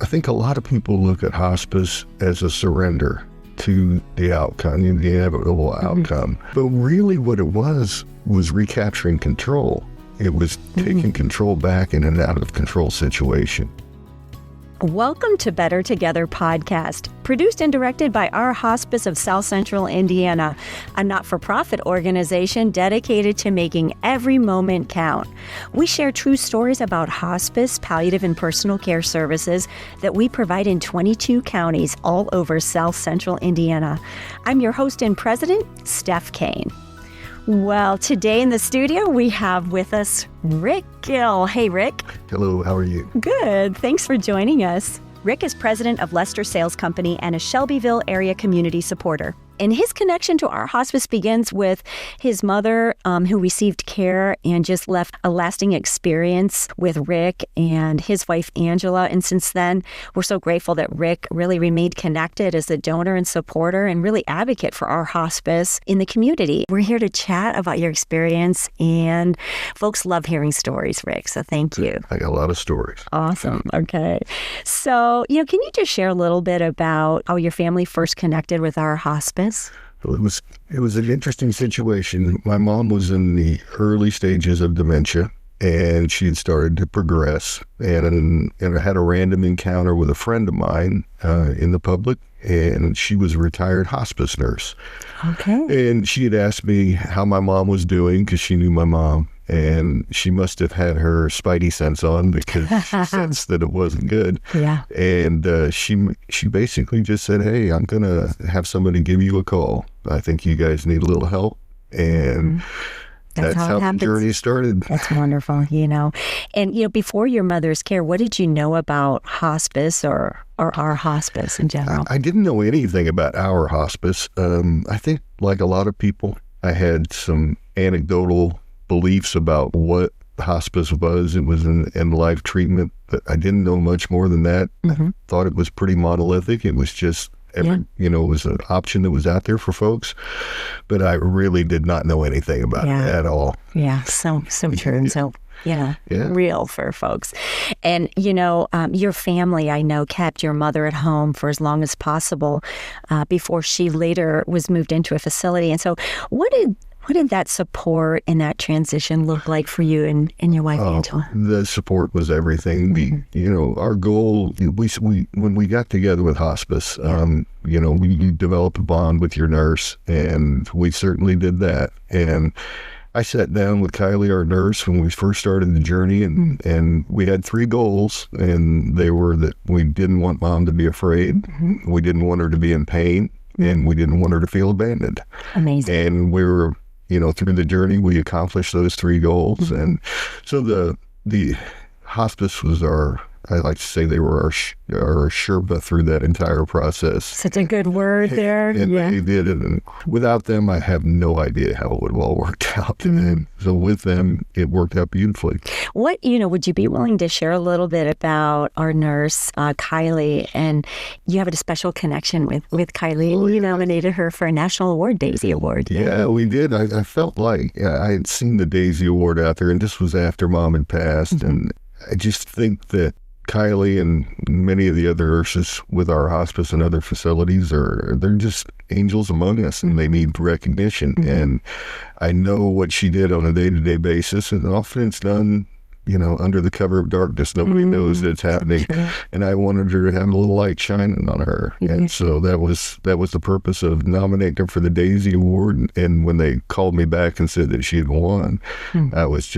I think a lot of people look at hospice as a surrender to the outcome, the inevitable outcome. But really what it was recapturing control. It was taking control back in an out of control situation. Welcome to Better Together podcast, produced and directed by Our Hospice of South Central Indiana, a not-for-profit organization dedicated to making every moment count. We share true stories about hospice, palliative, and personal care services that we provide in 22 counties all over South Central Indiana. I'm your host and president, Steph Kane. Well, today in the studio, we have with us Rick Gill. Hey, Rick. Hello, how are you? Good. Thanks for joining us. Rick is president of Lester Sales Company and a Shelbyville area community supporter. And his connection to Our Hospice begins with his mother, who received care and just left a lasting experience with Rick and his wife, Angela. And since then, we're so grateful that Rick really remained connected as a donor and supporter and really advocate for Our Hospice in the community. We're here to chat about your experience, and folks love hearing stories, Rick. So thank you. I got a lot of stories. Awesome. Okay. So, can you just share a little bit about how your family first connected with Our Hospice? It was an interesting situation. My mom was in the early stages of dementia, and she had started to progress. And I had a random encounter with a friend of mine in the public, and she was a retired hospice nurse. Okay. And she had asked me how my mom was doing because she knew my mom. And she must have had her spidey sense on because she sensed that it wasn't good. Yeah. And she basically just said, "Hey, I'm going to have somebody give you a call. I think you guys need a little help." And that's how the journey started. That's wonderful, And, before your mother's care, what did you know about hospice or Our Hospice in general? I didn't know anything about Our Hospice. I think, like a lot of people, I had some anecdotal beliefs about what hospice was. It was an end-life treatment, but I didn't know much more than that. I thought it was pretty monolithic. It was just, it was an option that was out there for folks, but I really did not know anything about it at all. Yeah, so true. And so, real for folks. And, your family, I know, kept your mother at home for as long as possible before she later was moved into a facility. And so what did that support and that transition look like for you and your wife, Angela? The support was everything. Our goal, when we got together with hospice, you develop a bond with your nurse, and we certainly did that. And I sat down with Kylie, our nurse, when we first started the journey, and we had 3 goals, and they were that we didn't want Mom to be afraid, we didn't want her to be in pain, and we didn't want her to feel abandoned. Amazing. And we were, through the journey, we accomplished those 3 goals. And so the hospice was I like to say they were our Sherpa through that entire process. Such a good word there. And they did it. And without them, I have no idea how it would have all worked out. And so with them, it worked out beautifully. What, would you be willing to share a little bit about our nurse, Kylie? And you have a special connection with Kylie. You nominated her for a National Award, Daisy Award. Yeah, we did. I felt like I had seen the Daisy Award out there, and this was after Mom had passed. And I just think that Kylie and many of the other nurses with Our Hospice and other facilities they're just angels among us, and they need recognition. And I know what she did on a day-to-day basis, and often it's done, under the cover of darkness. Nobody knows that it's happening. Sure. And I wanted her to have a little light shining on her. And so that was the purpose of nominating her for the Daisy Award. And when they called me back and said that she had won, I was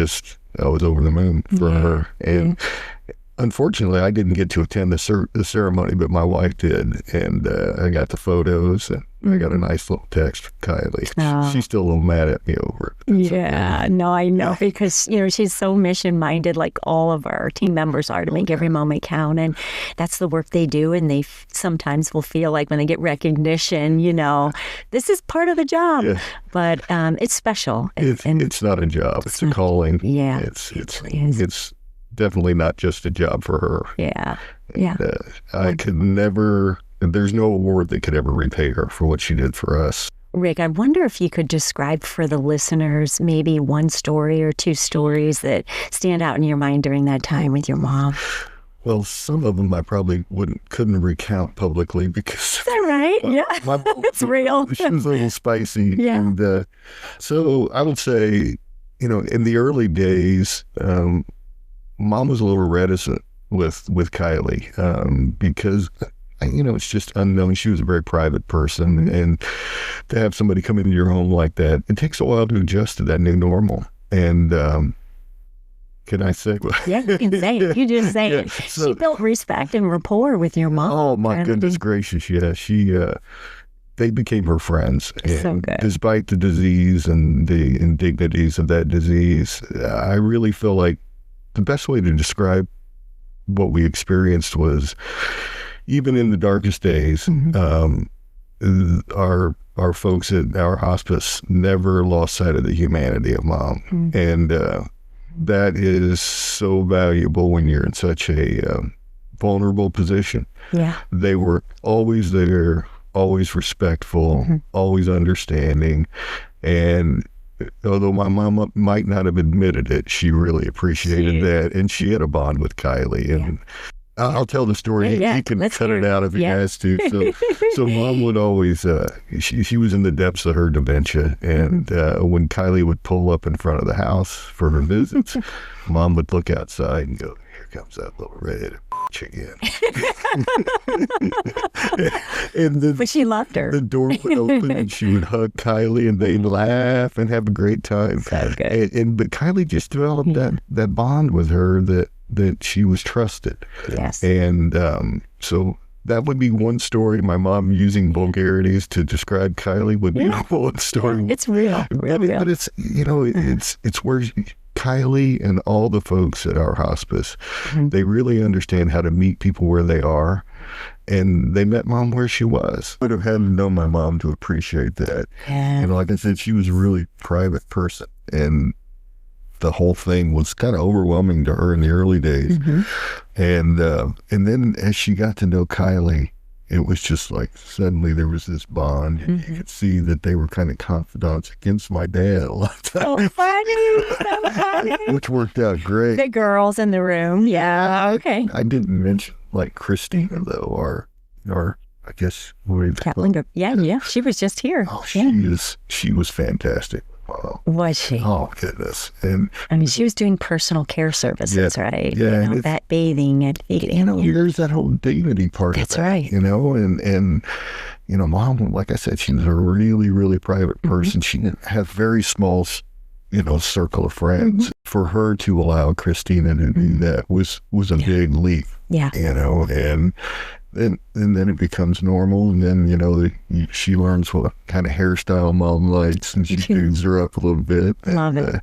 over the moon for her. And unfortunately, I didn't get to attend the ceremony, but my wife did, and I got the photos, and I got a nice little text from Kylie. Oh. She's still a little mad at me over it. I know, because, she's so mission-minded, like all of our team members are, to make every moment count, and that's the work they do, and they sometimes will feel like when they get recognition, this is part of the job, but it's special. It's not a job, it's a calling. Yeah, it's definitely not just a job for her. I could never, there's no award that could ever repay her for what she did for us. Rick, I wonder if you could describe for the listeners maybe one story or 2 stories that stand out in your mind during that time with your mom. Well, some of them I probably couldn't recount publicly because Is that right? Yeah, it's real. She was a little spicy. Yeah. And so I would say, in the early days, Mom was a little reticent with Kylie because, it's just unknown. She was a very private person. And to have somebody come into your home like that, it takes a while to adjust to that new normal. And can I say? Yeah, you can say it. You just say it. So, she built respect and rapport with your mom. Oh, my goodness gracious. Yeah, they became her friends. And so good. Despite the disease and the indignities of that disease, I really feel like the best way to describe what we experienced was, even in the darkest days, our folks at our hospice never lost sight of the humanity of Mom. And that is so valuable when you're in such a vulnerable position. Yeah. They were always there, always respectful, always understanding. And although my mom might not have admitted it, she really appreciated that. And she had a bond with Kylie. And I'll tell the story. He can cut it out if he has to. So Mom would always, she was in the depths of her dementia. And when Kylie would pull up in front of the house for her visits, Mom would look outside and go, "Here comes that little redheaded again." But she loved her. The door would open and she would hug Kylie and they'd laugh and have a great time. So good. But Kylie just developed that bond with her that she was trusted. Yes. And so that would be one story. My mom using vulgarities to describe Kylie would be one story. It's real. Real. But it's, it's where Kylie and all the folks at our hospice, they really understand how to meet people where they are. And they met Mom where she was. I would have had to know my mom to appreciate that. Yeah. Like I said, she was a really private person. And the whole thing was kind of overwhelming to her in the early days. And then as she got to know Kylie, it was just like suddenly there was this bond. And you could see that they were kind of confidants against my dad a lot of times. So funny. Which worked out great. The girls in the room. Yeah. Okay. I didn't mention like Christina though, or I guess Kathleen. Yeah. She was just here. Oh, she was fantastic. Wow. Was she? Oh, goodness. And I mean, she was doing personal care services, right? Yeah. That bathing and there's that whole dignity part of it. That's right. And Mom, like I said, she was a really, really private person. She didn't have very small, circle of friends. For her to allow Christina to do that was a big leap. Yeah. And then it becomes normal, and then she learns what kind of hairstyle Mom likes, and she tunes her up a little bit. Love it. It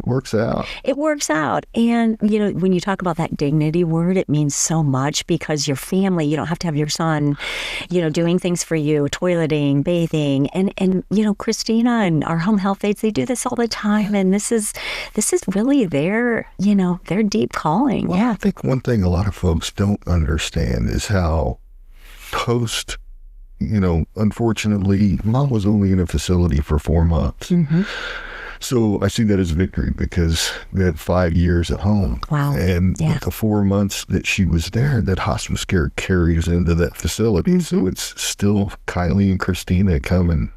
works out. It works out, and when you talk about that dignity word, it means so much because your family. You don't have to have your son, doing things for you, toileting, bathing, and Christina and our home health aides, they do this all the time, and this is really their deep calling. Well, I think one thing a lot of folks don't understand is how unfortunately, Mom was only in a facility for 4 months. So I see that as victory because we had 5 years at home. Wow. And with the 4 months that she was there, that hospice care carries into that facility. So it's still Kylie and Christina coming.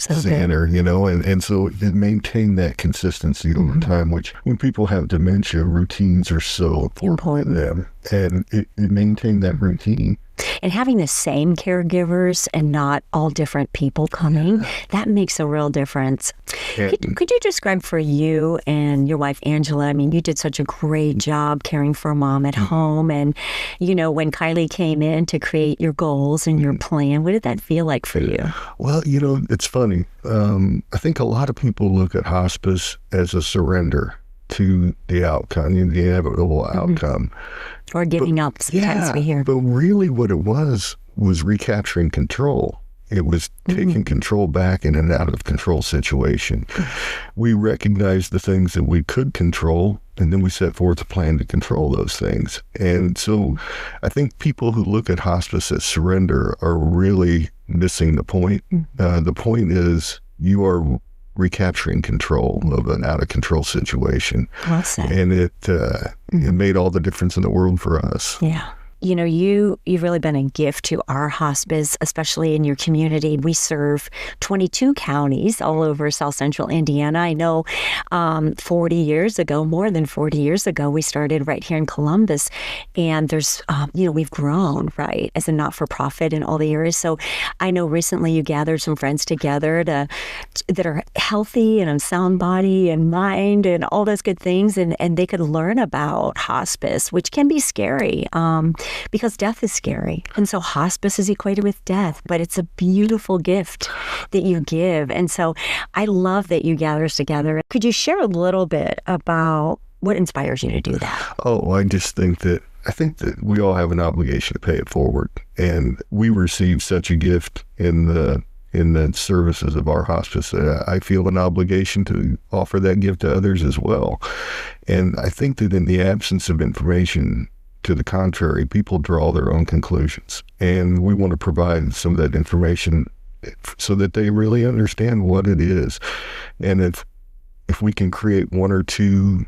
Her, and so it maintained that consistency over time, which when people have dementia, routines are so important to them. And it maintained that routine. And having the same caregivers and not all different people coming, that makes a real difference. Could you describe for you and your wife, Angela, I mean, you did such a great job caring for Mom at home. And, when Kylie came in to create your goals and your plan, what did that feel like for you? Well, it's funny. I think a lot of people look at hospice as a surrender to the outcome, the inevitable outcome. Or giving up, sometimes we hear. But really what it was recapturing control. It was taking control back in an out of control situation. We recognized the things that we could control, and then we set forth a plan to control those things. And so I think people who look at hospice as surrender are really missing the point. The point is you are recapturing control of an out of control situation. Well said. And it made all the difference in the world for us. Yeah. You know, you've really been a gift to our hospice, especially in your community. We serve 22 counties all over South Central Indiana. I know 40 years ago, more than 40 years ago, we started right here in Columbus. And there's, we've grown, right, as a not-for-profit in all the areas. So I know recently you gathered some friends together that are healthy and of sound body and mind and all those good things. And they could learn about hospice, which can be scary. Because death is scary. And so hospice is equated with death, but it's a beautiful gift that you give. And so I love that you gather us together. Could you share a little bit about what inspires you to do that? Oh, I think that we all have an obligation to pay it forward. And we receive such a gift in the services of our hospice. I feel an obligation to offer that gift to others as well. And I think that in the absence of information, to the contrary, people draw their own conclusions. And we want to provide some of that information so that they really understand what it is. And if we can create one or two,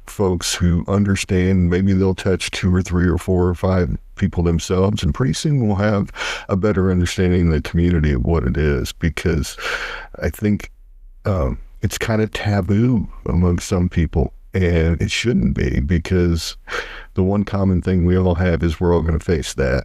folks who understand, maybe they'll touch 2 or 3 or 4 or 5 people themselves, and pretty soon we'll have a better understanding of the community of what it is. Because I think it's kind of taboo among some people. And it shouldn't be, because the one common thing we all have is we're all going to face that.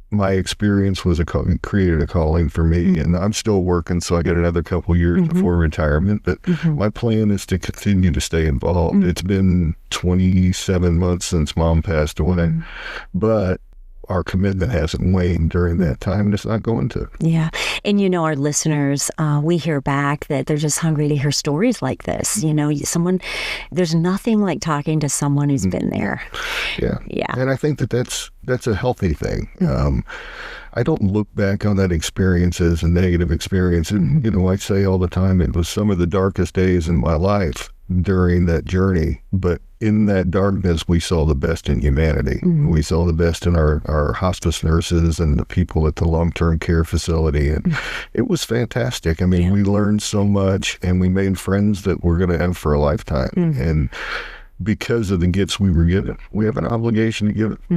My experience was created a calling for me, and I'm still working, so I got another couple years before retirement. But my plan is to continue to stay involved. It's been 27 months since Mom passed away, but our commitment hasn't waned during that time, and it's not going to. Yeah. And our listeners, we hear back that they're just hungry to hear stories like this. There's nothing like talking to someone who's been there. Yeah. Yeah. And I think that's a healthy thing. I don't look back on that experience as a negative experience. And, I say all the time, it was some of the darkest days in my life during that journey. But in that darkness, we saw the best in humanity. We saw the best in our hospice nurses and the people at the long-term care facility. And it was fantastic. I mean, we learned so much, and we made friends that we're going to have for a lifetime. And because of the gifts we were given, we have an obligation to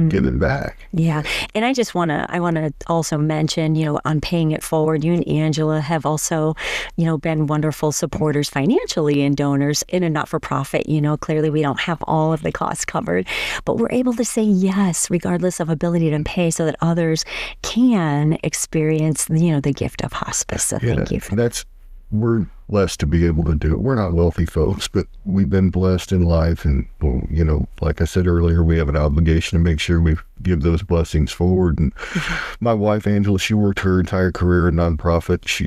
give it back. Yeah. And I want to also mention, on paying it forward, you and Angela have also, been wonderful supporters financially and donors in a not-for-profit. Clearly we don't have all of the costs covered, but we're able to say yes, regardless of ability to pay, so that others can experience, the gift of hospice. So thank you for that. We're blessed to be able to do it. We're not wealthy folks, but we've been blessed in life. And, like I said earlier, we have an obligation to make sure we give those blessings forward. And my wife, Angela, she worked her entire career in nonprofit. She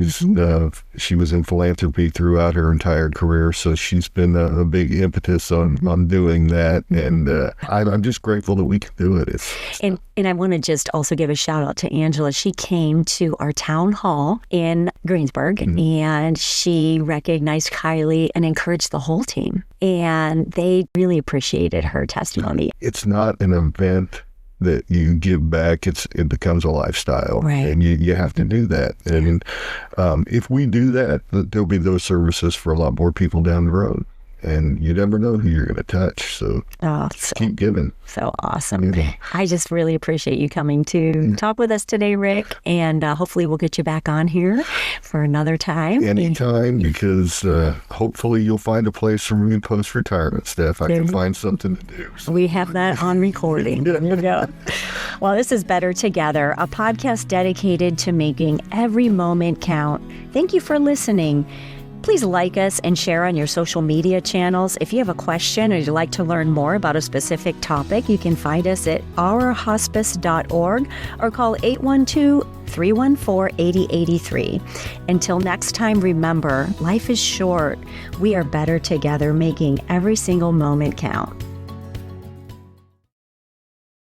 was in philanthropy throughout her entire career. So she's been a big impetus on doing that. And I'm just grateful that we can do it. And I want to just also give a shout out to Angela. She came to our town hall in Greensburg, and she recognized Kylie and encouraged the whole team. And they really appreciated her testimony. It's not an event that you give back. It becomes a lifestyle. Right. And you have to do that. And if we do that, there'll be those services for a lot more people down the road. And you never know who you're going to touch. So keep giving. So awesome. Yeah. I just really appreciate you coming to talk with us today, Rick. And hopefully we'll get you back on here for another time. Anytime, because hopefully you'll find a place for me post-retirement, Steph. I can find something to do. So. We have that on recording. There you go. Well, this is Better Together, a podcast dedicated to making every moment count. Thank you for listening. Please like us and share on your social media channels. If you have a question or you'd like to learn more about a specific topic, you can find us at ourhospice.org or call 812-314-8083. Until next time, remember, life is short. We are better together, making every single moment count.